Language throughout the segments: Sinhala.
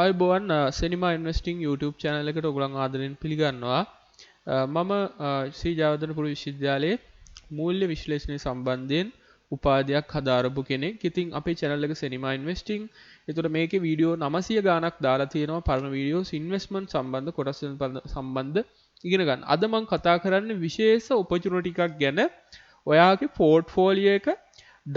ආයුබෝවන් සිනිමා ඉන්වෙස්ටිං YouTube channel එකට ඔයගොල්ලන් ආදරෙන් පිළිගන්නවා. මම ශ්‍රී ජයවර්ධනපුර විශ්වවිද්‍යාලයේ මූල්‍ය විශ්ලේෂණය සම්බන්ධයෙන් උපාධියක් හදාරපු කෙනෙක්. ඉතින් අපේ channel එක සිනිමා ඉන්වෙස්ටිං. ඒතර මේකේ වීඩියෝ 900 ගාණක් දාලා තියෙනවා. පරණ වීඩියෝස් ඉන්වෙස්ට්මන්ට් සම්බන්ධ කොටස් සම්බන්ධ ඉගෙන ගන්න. අද මම කතා කරන්නේ විශේෂ opportunity එකක් ගැන. ඔයාගේ portfolio එක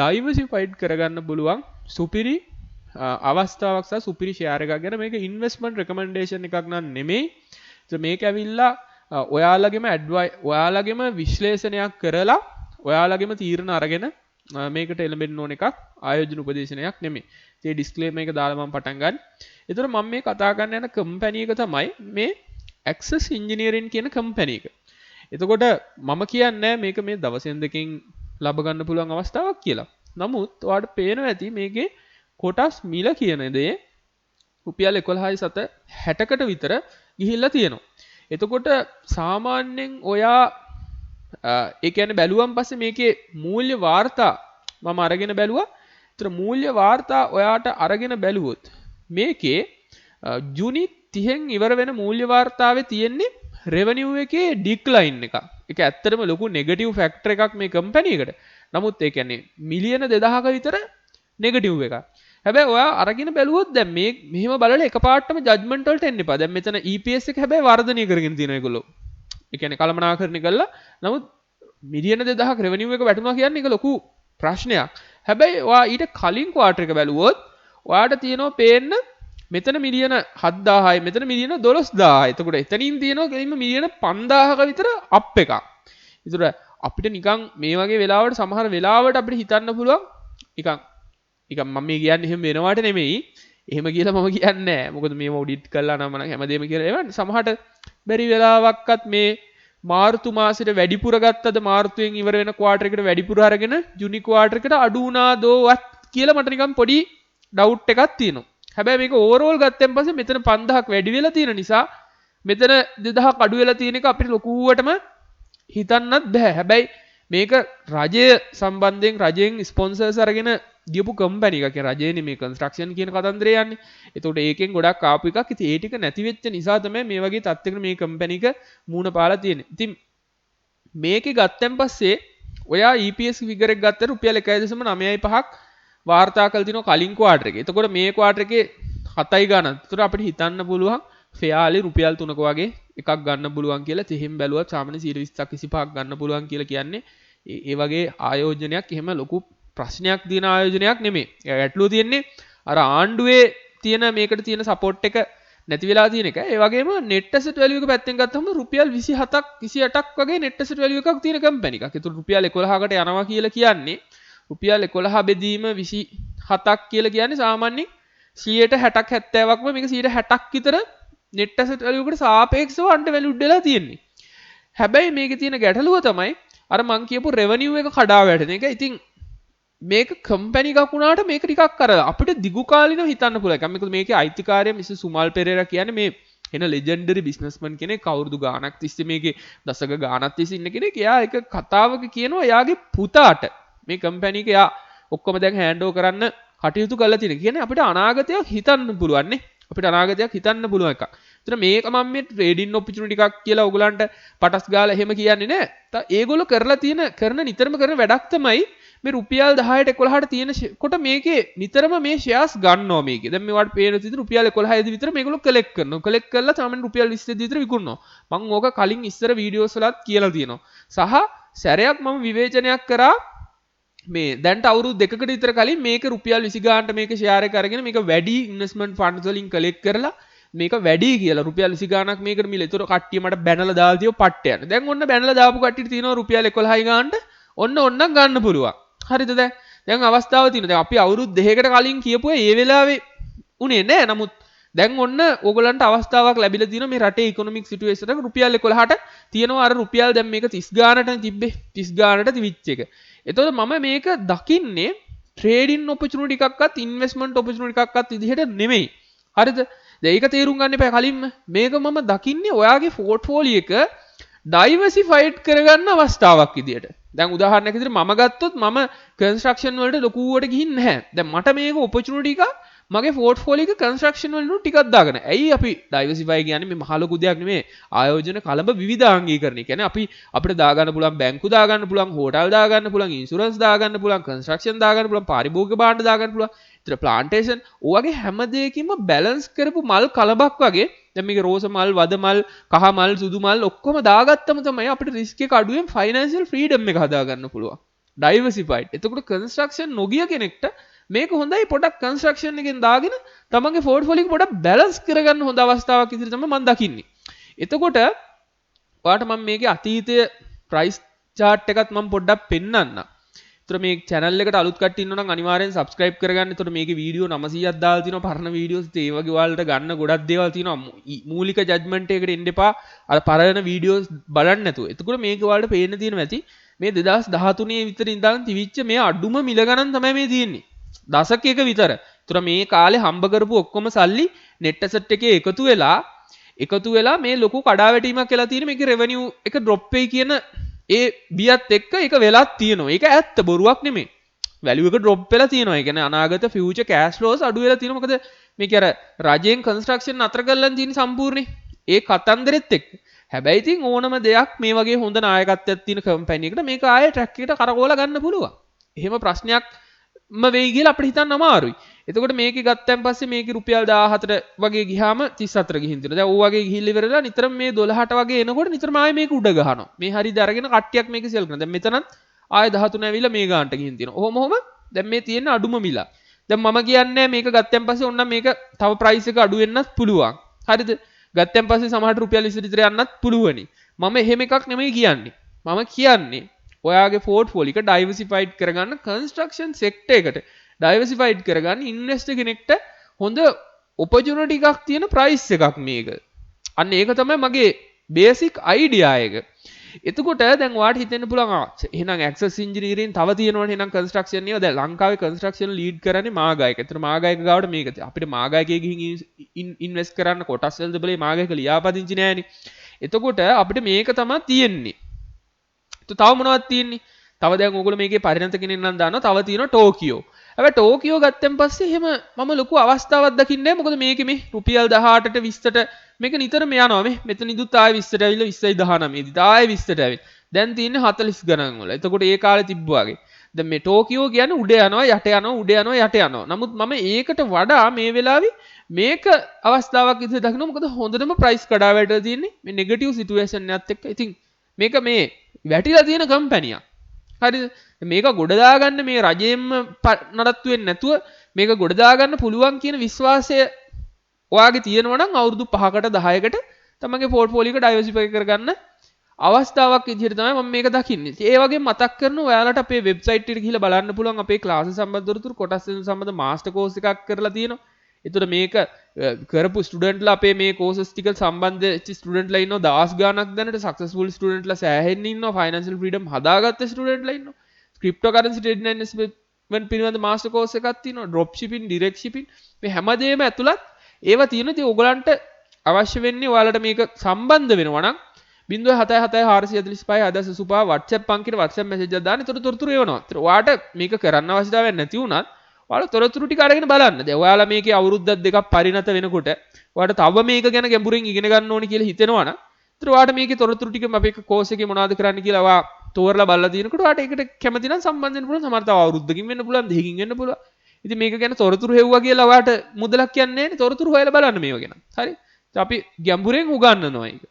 diversified කරගන්න පුළුවන් සුපිරි අවස්ථාවක් සහ සුපිරි ෂෙයාර් එකක් ගැන. මේක ඉන්වෙස්ට්මන්ට් රෙකමෙන්ඩේෂන් එකක් නන් නෙමෙයි. මේක ඇවිල්ලා ඔයාලගේම විශ්ලේෂණයක් කරලා ඔයාලගේම තීරණ අරගෙන මේකට එළඹෙන්න ඕන එකක්, ආයෝජන උපදේශනයක් නෙමෙයි. ඒ ඩිස්ක්ලේමර් එක දාලා මම පටන් ගන්න. ඒතර මම මේ කතා කරන්න යන කම්පැනි එක තමයි මේ Access Engineering කියන කම්පැනි එක. එතකොට මම කියන්නේ මේක මේ දවසෙන් දෙකකින් ලබ ගන්න පුළුවන් අවස්ථාවක් කියලා. නමුත් ඔයාලට පේනවා ඇති මේකේ කොටස් මිල කියන දේ රුපියල් 11.60කට විතර ගිහිල්ලා තියෙනවා. එතකොට සාමාන්‍යයෙන් ඔයා ඒ කියන්නේ බැලුවන් පස්සේ මේකේ මූල්‍ය වාර්තා මම අරගෙන බැලුවා. ඒතර මූල්‍ය වාර්තා ඔයාට අරගෙන බැලුවොත් මේකේ ජූනි 30න් ඉවර වෙන මූල්‍ය වාර්තාවේ තියෙන්නේ රෙවෙනියු එකේ ඩික්ලයින් එකක්. ඒක ඇත්තටම ලොකු නෙගටිව් ෆැක්ටර් එකක් මේ කම්පැනි එකට. නමුත් ඒ කියන්නේ මිලියන 2000ක විතර නෙගටිව් එකක්. හැබැයි ඔයා අරගෙන බැලුවොත් දැන් මේ මෙහෙම බලලා එකපාරටම ජජ්මන්ට් වලට එන්න එපා. දැන් මෙතන EPS එක හැබැයි වර්ධනය කරගෙන තියෙනවා ඒගොල්ලෝ. ඒ කියන්නේ කළමනාකරණය කළා. නමුත් මිලියන 2000ක රෙවෙනියු එක වැටුණා කියන්නේ ඒක ලොකු ප්‍රශ්නයක්. හැබැයි ඔයා ඊට කලින් ක්වාටර් එක බැලුවොත් ඔයාට තියෙනවා පේන්න මෙතන මිලියන 7000යි මෙතන මිලියන 12000යි. එතකොට එතනින් තියෙනවා කෙලින්ම මිලියන 5000ක විතර අප් එකක්. ඒතර අපිට නිකන් මේ වගේ වෙලාවට සමහර වෙලාවට අපිට හිතන්න පුළුවන් නිකන් මම මේ කියන්නේ එහෙම වෙනවට නෙමෙයි. එහෙම කියලා මම කියන්නේ නැහැ. මොකද මේව ඔඩිට් කළා නම් මම හැමදේම කියලා ඒවා සමහරට බැරි වෙලාවක්වත් මේ මාර්තු මාසෙට වැඩිපුර ගත්තද මාර්තුවෙන් ඉවර වෙන ක්වාටර් එකට වැඩිපුර අරගෙන ජූනි ක්වාටර් එකට අඩු වුණාදෝවත් කියලා මට නිකන් පොඩි ඩවුට් එකක් තියෙනවා. හැබැයි මේක ඕවර්ऑල් ගත්තන් පස්සේ මෙතන 5000ක් වැඩි වෙලා තියෙන නිසා මෙතන 2000ක් අඩු වෙලා තියෙන එක අපිට ලොකුවටම හිතන්නත් බෑ. හැබැයි මේක රජය සම්බන්ධයෙන් රජයෙන් ස්පොන්සර්ස් අරගෙන ගියපු කම්පැනි එකක්. රජයනේ මේ කන්ස්ට්‍රක්ෂන් කියන කතන්දරය යන්නේ. ඒතකොට ඒකෙන් ගොඩක් ආපු එකක්. ඉතින් ඒ ටික නැති වෙච්ච නිසා තමයි මේ වගේ තත්ත්වයකට මේ කම්පැනි එක මූණ පාලා තියෙන්නේ. ඉතින් මේකේ ගත්තන් පස්සේ ඔයා EPS ෆිගර් එක ගත්තට රුපියල් 1.95ක් වාර්තා කළ තිනවා කලින් ක්වාටර් එකේ. එතකොට මේ ක්වාටර් එකේ 7යි ගණන්. ඒතකොට අපිට හිතන්න පුළුවන් ෆෙයාලි රුපියල් 3ක වගේ එකක් ගන්න පුළුවන් කියලා. එහෙම බැලුවත් සාමාන්‍ය 20ක් 25ක් ගන්න පුළුවන් කියලා කියන්නේ ඒ වගේ ආයෝජනයක් එහෙම ලොකු ප්‍රශ්නයක් දින ආයෝජනයක් නෙමෙයි. ගැටලුව තියෙන්නේ අර ආණ්ඩුවේ තියෙන මේකට තියෙන සපෝට් එක නැති වෙලා තියෙන එක. ඒ වගේම net asset value එක පැත්තෙන් ගත්තම රුපියල් 27ක් 28ක් වගේ net asset value එකක් තියෙන කම්පැනි එකක්. ඒතර රුපියල් 11කට යනවා කියලා කියන්නේ රුපියල් 11 බෙදීම 27ක් කියලා කියන්නේ සාමාන්‍යයෙන් 60ක් 70ක්ම මේක 60ක් විතර net asset value එකට සාපේක්ෂව under valued වෙලා තියෙන්නේ. හැබැයි මේකේ තියෙන ගැටලුව තමයි අර මං කියපු revenue එක කඩා වැටෙන එක. ඉතින් මේක කම්පැනි එකක් වුණාට මේක ටිකක් අර අපිට දිගු කාලිනව හිතන්න පුළුවන් එකක්. මොකද මේකේ අයිතිකාරය මිස් සුමල් පෙරේරා කියන්නේ මේ එන ලෙජෙන්ඩරි බිස්නස්මන් කෙනෙක්. කවුරුදු ගාණක් තිස්සේ මේකේ දශක ගාණක් තිස්සේ ඉන්න කෙනෙක්. එයා එක කතාවක කියනවා එයාගේ පුතාට මේ කම්පැනි එක එයා ඔක්කොම දැන් හෑන්ඩ් ඕවර් කරන්න කටයුතු කරලා තියෙන. කියන්නේ අපිට අනාගතයක් හිතන්න පුළුවන් නේ. අපිට අනාගතයක් හිතන්න පුළුවන් එකක්. ඒතර මේක මම මේ ට්‍රේඩින් ඔපචුනිටි එකක් කියලා ඔයගලන්ට පටස් ගාලා එහෙම කියන්නේ නැහැ. ඒගොල්ලෝ කරලා තියෙන නිතරම කරන වැඩක් තමයි මේ රුපියල් 10ට 11ට තියෙන කොට මේකේ නිතරම මේ ෂෙයාර්ස් ගන්නවා මේකේ. දැන් මේවට පේන විදිහට රුපියල් 11 විතර මේගොල්ලෝ කලෙක්ට් කරනවා. කලෙක්ට් කරලා සාමාන්‍ය රුපියල් 20 විතර විකුණනවා. මම ඕක කලින් ඉස්සර වීඩියෝස් වලත් කියලා තියෙනවා. සහ සැරයක් මම විවේචනයක් කරා මේ දැන්ට අවුරුදු 2කට විතර කලින් මේක රුපියල් 20 ගානට මේක ෂෙයාර් එක අරගෙන මේක වැඩි ඉන්වෙස්ට්මන්ට් ෆන්ඩ්ස් වලින් කලෙක්ට් කරලා මේක වැඩි කියලා රුපියල් 20 ගානක් මේකට මිල. ඒතර කට්ටිය මට බැනලා දාලා තියෝ පට්ට යන. දැන් ඔන්න බැනලා දාපු කට්ටියට තියෙනවා රුපියල් 11යි ගානට ඔන්න ගන්න පුළුවන්. හරිද? දැන් අවස්ථාව තියෙනවා. දැන් අපි අවුරුදු 2කට කලින් කියපුවා ඒ වෙලාවේ උනේ නැහැ. නමුත් දැන් ඔන්න ඕගලන්ට අවස්ථාවක් ලැබිලා තියෙනවා මේ රටේ ඉකොනොමික් සිටුේෂන් එක රුපියල් 11ට තියෙනවා. අර රුපියල් දැන් මේක 30 ගානට තිබ්බේ 30 ගානට තිවිච්ච එක. එතකොට මම මේක දකින්නේ ට්‍රේඩින් ඔපචුනිටි එකක්වත් ඉන්වෙස්ට්මන්ට් ඔපචුනිටි එකක්වත් විදිහට නෙමෙයි. හරිද? දැන් ඒක තේරුම් ගන්න එපා කලින්ම. මේක මම දකින්නේ ඔයාගේ පෝර්ට්ෆෝලියෝ එක ඩයිවර්සිෆයිඩ් කරගන්න අවස්ථාවක් විදිහට. දැන් උදාහරණයක් විදිහට මම ගත්තොත් මම කන්ස්ට්‍රක්ෂන් වලට ලොකුවට ගිහින් නැහැ. දැන් මට මේක ඔපචුනිටි එක මගේ පෝර්ට්ෆෝලියෝ එක කන්ස්ට්‍රක්ෂන් වලින් ටිකක් දාගෙන. ඇයි අපි ඩයිවර්සිෆයි කියන්නේ මේ මහ ලොකු දෙයක් නෙමෙයි. ආයෝජන කලඹ විවිධාංගීකරණය. කියන්නේ අපිට දාගන්න පුළුවන් බැංකු දාගන්න පුළුවන්, හෝටල් දාගන්න පුළුවන්, ඉන්ෂුරන්ස් දාගන්න පුළුවන්, කන්ස්ට්‍රක්ෂන් දාගන්න පුළුවන්, පාරිභෝගික භාණ්ඩ දාගන්න පුළුවන්. ඊට ප්ලාන්ටේෂන් ඔයගේ හැම දෙයකින්ම බැලන්ස් කරපු මල් කලබක් වගේ. දැන් මේක රෝස මල්, වද මල්, කහ මල්, සුදු මල් ඔක්කොම දාගත්තම තමයි අපිට රිස්ක් එක අඩුවෙන් ෆයිනෑන්ෂියල් ෆ්‍රීඩම් එක හදාගන්න පුළුවන්. ඩයිවර්සිෆයිඩ්. එතකොට කන්ස්ට්‍රක්ෂන් නොගිය කෙනෙක්ට මේක හොඳයි පොඩක් කන්ස්ට්‍රක්ෂන් එකෙන් දාගෙන තමන්ගේ පෝර්ට්ෆෝලියෝ එක පොඩක් බැලන්ස් කරගන්න හොඳ අවස්ථාවක් විදිහට තමයි මම දකින්නේ. එතකොට ඔයාලට මම මේකේ අතීතයේ ප්‍රයිස් chart එකත් මම පොඩ්ඩක් පෙන්නන්නම්. ඒතර මේ channel එකට අලුත් කට්ටිය ඉන්නවා නම් අනිවාර්යෙන් subscribe කරගන්න. ඒතර මේකේ වීඩියෝ 900ක් දාලා තිනවා පරණ වීඩියෝස් ඒ වගේ ඔයාලට ගන්න ගොඩක් දේවල් තියෙනවා. මූලික ජජ්මන්ට් එකකට එන්න එපා. අර පරණ වීඩියෝස් බලන්න නැතුව. එතකොට මේක ඔයාලට පේන්න තියෙනවා ඇති. මේ 2013 විතර ඉඳන් තිවිච්ච මේ අඩුම මිල ගණන් තමයි මේ තියෙන්නේ. දශකයක විතර. ඒතර මේ කාලේ හම්බ කරපු ඔක්කොම සල්ලි net asset එකේ එකතු වෙලා මේ ලොකු කඩාවැටීමක් කියලා තියෙන මේකේ revenue එක drop වෙයි කියන ඒ බියත් එක්ක ඒක වෙලක් තියෙනවා. ඒක ඇත්ත බොරුවක් නෙමෙයි. value එක drop වෙලා තියෙනවා. ඒ කියන්නේ අනාගත future cash flows අඩු වෙලා තියෙනවා. මොකද මේක අර රජයෙන් construction නතර කරලා තියෙන සම්පූර්ණේ. ඒ කතන්දරෙත් එක්ක. හැබැයි ඉතින් ඕනම දෙයක් මේ වගේ හොඳ නායකත්වයක් තියෙන කම්පැනි එකකට මේක ආයේ ට්‍රැක් එකට කරකවලා ගන්න පුළුවන්. එහෙම ප්‍රශ්නයක්ම වෙයි කියලා අපිට හිතන්න අමාරුයි. එතකොට මේක ගත්තන් පස්සේ මේකේ රුපියල් 14ට වගේ ගියාම 34 ගිහින් තියෙනවා. දැන් ඕ වගේ ගිහිල්ලා ඉවරලා නිතරම මේ 12ට වගේ එනකොට නිතරම ආයේ මේක උඩ ගහනවා. මේ හරියට අරගෙන කට්ටියක් මේක සෙල් කරනවා. දැන් මෙතනත් ආයේ 13 ඇවිල්ලා මේ ගානට ගිහින් තියෙනවා. ඔහොම දැන් මේ තියෙන අඩුම මිල. දැන් මම කියන්නේ මේක ගත්තන් පස්සේ ඔන්න මේක තව ප්‍රයිස් එක අඩු වෙන්නත් පුළුවන්. හරිද? ගත්තන් පස්සේ සමහරට රුපියල් 20 විතර යන්නත් පුළුවනි. මම එහෙම එකක් නෙමෙයි කියන්නේ. මම කියන්නේ ඔයාගේ පෝර්ට්ෆෝලියෝ එක ඩයිවර්සිෆයිඩ් කරගන්න කන්ස්ට්‍රක්ෂන් සෙක්ටර් එකට ඩයිවර්සිෆයිඩ් කරගන්න ඉන්වෙස්ටර් කෙනෙක්ට හොඳ ඔපචුනිටි එකක් තියෙන ප්‍රයිස් එකක් මේක. අන්න ඒක තමයි මගේ බේසික් අයිඩියා එක. එතකොට දැන් ඔයාලට හිතෙන්න පුළුවන් එහෙනම් ඇක්සස් ඉන්ජිනියරින් තව තියෙනවනේ එහෙනම් කන්ස්ට්‍රක්ෂන් නේද? දැන් ලංකාවේ කන්ස්ට්‍රක්ෂන් ලීඩ් කරන්නේ මාගායක. ඒතර මාගායක ගාවට මේක අපිට මාගායකයේ ගිහින් ඉන්වෙස්ට් කරන්න කොටස් වලද බලේ මාගායක ලියාපදිංචි නෑනේ. එතකොට අපිට මේක තමයි තියෙන්නේ. තව මොනවද තියෙන්නේ? තව දැන් ඕගොල්ලෝ මේකේ පරිණත කෙනෙක් නම් දානවා. තව තියෙනවා ටෝකියෝ. හැබැයි ටෝකියෝ ගත්තන් පස්සේ එහෙම මම ලොකු අවස්ථාවක් දකින්නේ නැහැ. මොකද මේකේ මේ රුපියල් 18ට 20ට මේක නිතරම යනවා මේ. මෙතන ඉදුත් ආයෙ 20ට ඇවිල්ලා 20යි 19 ඉදිත් ආයෙ 20ට ඇවිත්. දැන් තියෙන්නේ 40 ගණන් වල. එතකොට ඒ කාලේ තිබ්බා වගේ. දැන් මේ ටෝකියෝ කියන්නේ උඩ යනවා යට යනවා උඩ යනවා යට යනවා. නමුත් මම ඒකට වඩා මේ වෙලාවේ මේක අවස්ථාවක් විදිහට දකිනවා. මොකද හොඳටම ප්‍රයිස් කඩා වැටලා තියෙන්නේ මේ නෙගටිව් සිටුේෂන් එකත් එක්ක. ඉතින් මේක මේ වැටිලා තියෙන කම්පැනියක්. හරිද? මේක ගොඩ දාගන්න මේ රජයෙන්ම නඩත්තු වෙන්නේ නැතුව මේක ගොඩ දාගන්න පුළුවන් කියන විශ්වාසය ඔයාගේ තියෙනවා නම් අවුරුදු 5කට 10කට තමන්ගේ පෝර්ට්ෆෝලියෝ එක ඩයිවර්සිෆයි කරගන්න අවස්ථාවක් විදිහට තමයි මම මේක දකින්නේ. ඒ වගේ මතක් කරන ඔයාලට අපේ වෙබ්සයිට් එකට ගිහිල්ලා බලන්න පුළුවන් අපේ ක්ලාස් සම්බන්ධ තොරතුරු කොටස් සම්බන්ධ මාස්ටර් කෝස් එකක් කරලා තියෙනවා. ඒතර මේක කරපු ස්ටුඩන්ට්ලා අපේ මේ කෝසස් ටික සම්බන්ධ වෙච්ච ස්ටුඩන්ට්ලා ඉන්නවා දවස් ගාණක් දැනට සක්සස්ෆුල් ස්ටුඩන්ට්ලා සෑහෙන්න ඉන්නවා ෆයිනෑන්ෂියල් ෆ්‍රීඩම් හදාගත්ත ස්ටුඩන්ට්ලා ඉන්නවා ක්‍රිප්ටෝකරන්සි ට්‍රේඩින් ඇන්ඩ් ඉන්වෙස්ට්මන්ට් පිළිබඳ මාස්ටර් කෝස් එකක් තියෙනවා ඩ්‍රොප් ෂිපින් ඩිරෙක්ට් ෂිපින් මේ හැමදේම ඇතුළත් ඒවා තියෙනවා ඉතින් ඔයගලන්ට අවශ්‍ය වෙන්නේ ඔයාලට මේක සම්බන්ධ වෙනවා නම් 077 445 785 WhatsApp අංකයට WhatsApp message එකක් දාන්න ඒතර තොරතුරු එවනවා. ඒතර ඔයාලට මේක කරන්න අවශ්‍යතාවයක් නැති වුණත් ඔයාලා තොරතුරු ටික අරගෙන බලන්න. දැන් ඔයාලා මේකේ අවුරුද්දක් දෙකක් පරිණත වෙනකොට ඔයාලට තව මේක ගැන ගැඹුරින් ඉගෙන ගන්න ඕනි කියලා හිතෙනවා නම් ඒතර ඔයාලට මේකේ තොරතුරු ටික අපේ කෝස් එකේ මොනවද කරන්න කියලා ඔයා තෝරලා බලලා දිනනකොට ඔයාලට ඒකට කැමති නම් සම්බන්ධ වෙන්න පුළුවන්. සමහර තව අවුරුද්දකින් වෙන්න පුළුවන්, දෙකකින් වෙන්න පුළුවන්. ඉතින් මේක ගැන තොරතුරු හෙව්වා කියලා ඔයාලට මුදලක් කියන්නේ නැහැ නේ. තොරතුරු හොයලා බලන්න මේව ගැන. හරි? ඉතින් අපි ගැඹුරෙන් උගන්වනවා ඒක.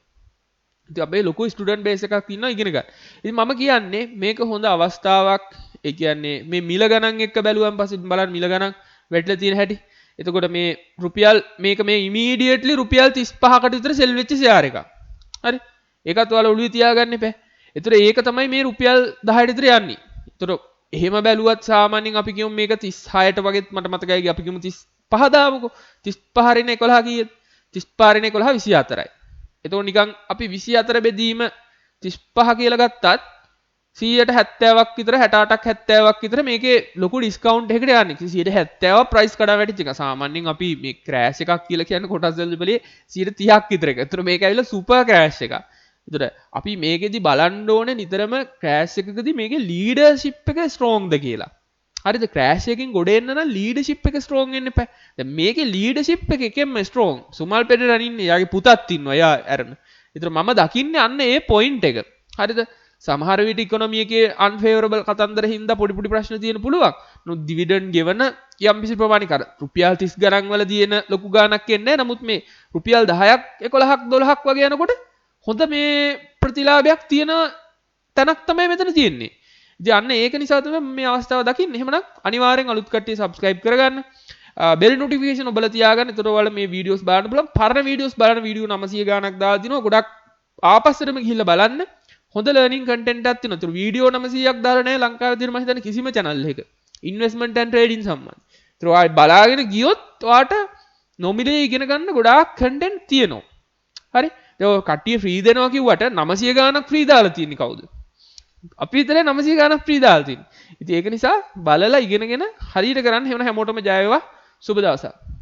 ඉතින් අපේ ලොකු ස්ටුඩන්ට් බේස් එකක් ඉන්නවා ඉගෙන ගන්න. ඉතින් මම කියන්නේ මේක හොඳ අවස්ථාවක්. ඒ කියන්නේ මේ මිල ගණන් එක්ක බැලුවන් පස්සේ බලන්න මිල ගණන් වැටලා තියෙන හැටි. එතකොට මේ රුපියල් මේක මේ ඉමීඩියට්ලි රුපියල් 35කට විතර සෙල් වෙච්ච ෂෙයාර් එකක්. හරි? ඒකත් ඔයාලා ඔළුවේ තියාගන්න එපා. ඒතර ඒක තමයි මේ රුපියල් 10ට විතර යන්නේ. ඒතර එහෙම බැලුවත් සාමාන්‍යයෙන් අපි කියමු මේක 36ට වගේ මට මතකයි අපි කියමු 35 දාමුකෝ. 35 රින් 11 කීයද? 35 රින් 11 24යි. එතකොට නිකන් අපි 24 බෙදීම 35 කියලා ගත්තත් 170ක් විතර 68ක් 70ක් විතර මේකේ ලොකු ඩිස්කවුන්ට් එකකට යන්නේ. 170ක් ප්‍රයිස් කඩා වැටිච්ච එක. සාමාන්‍යයෙන් අපි මේ ක්‍රෑෂ් එකක් කියලා කියන්නේ කොටස් වල බලේ 130ක් විතර එක. ඒතර මේක ඇවිල්ලා සුපර් ක්‍රෑෂ් එකක්. ඒතර අපි මේකෙදි බලන්න ඕනේ නිතරම ක්‍රෑෂ් එකකදී මේකේ ලීඩර්ෂිප් එක ස්ට්‍රෝංද කියලා. හරිද ක්‍රෑෂ් එකකින් ගොඩ එන්න නම් ලීඩර්ෂිප් එක ස්ට්‍රෝං වෙන්න එපා. දැන් මේකේ ලීඩර්ෂිප් එක එකෙන්ම ස්ට්‍රෝං. සුමල් පෙරේරා ඉන්නේ. යාගේ පුතත් ඉන්නවා. යා අරන. ඒතර මම දකින්නේ අන්න ඒ පොයින්ට් එක. හරිද? සමහර විට ඉකොනොමි එකේ අන්ෆේවරබල් කතන්දර හින්දා පොඩි පොඩි ප්‍රශ්න තියෙන පුළුවන්. නමුත් ඩිවිඩන්ඩ් ගෙවන යම් කිසි ප්‍රමාණික අර රුපියල් 30 ගණන් වල තියෙන ලොකු ගාණක් එන්නේ නැහැ. නමුත් මේ රුපියල් 10ක් 11ක් 12ක් වගේ යනකොට හොඳ මේ ප්‍රතිලාභයක් තියෙන තැනක් තමයි මෙතන තියෙන්නේ. ඉතින් අන්න ඒක නිසා තමයි මේ අවස්ථාව දකින්නේ. එහෙමනම් අනිවාර්යෙන් අලුත් කට්ටිය subscribe කරගන්න. බෙල් නොටිෆිකේෂන් ඔබලා තියාගන්න. ඒතර ඔයාලා මේ වීඩියෝස් බලන්න පුළුවන්. පරණ වීඩියෝස් බලන වීඩියෝ 900 ගාණක් දාලා දිනවා. ගොඩක් ආපස්සටම ගිහිල්ලා බලන්න. හොඳ ලර්නින් කන්ටෙන්ට් එකක් තියෙනවා. ඒතර වීඩියෝ 900ක් දාලා නැහැ ලංකාවේ තියෙන මම හිතන්නේ කිසිම channel එකක. ඉන්වෙස්ට්මන්ට් ඇන්ඩ් ට්‍රේඩින් සම්බන්ධ. ඒතර ඔයා බලාගෙන ගියොත් ඔයාට නොමිලේ ඉගෙන ගන්න ගොඩාක් කන්ටෙන්ට් තියෙනවා. හරි? ඒක කට්ටිය ෆ්‍රී දෙනවා කිව්වට 900 ගාණක් ෆ්‍රී දාලා තියෙන්නේ කවුද? අපි විතරේ 900 ගාණක් ෆ්‍රී දාලා තියෙන්නේ. ඉතින් ඒක නිසා බලලා ඉගෙනගෙන හරියට කරන්න. එහෙනම් හැමෝටම ජය වේවා. සුබ දවසක්.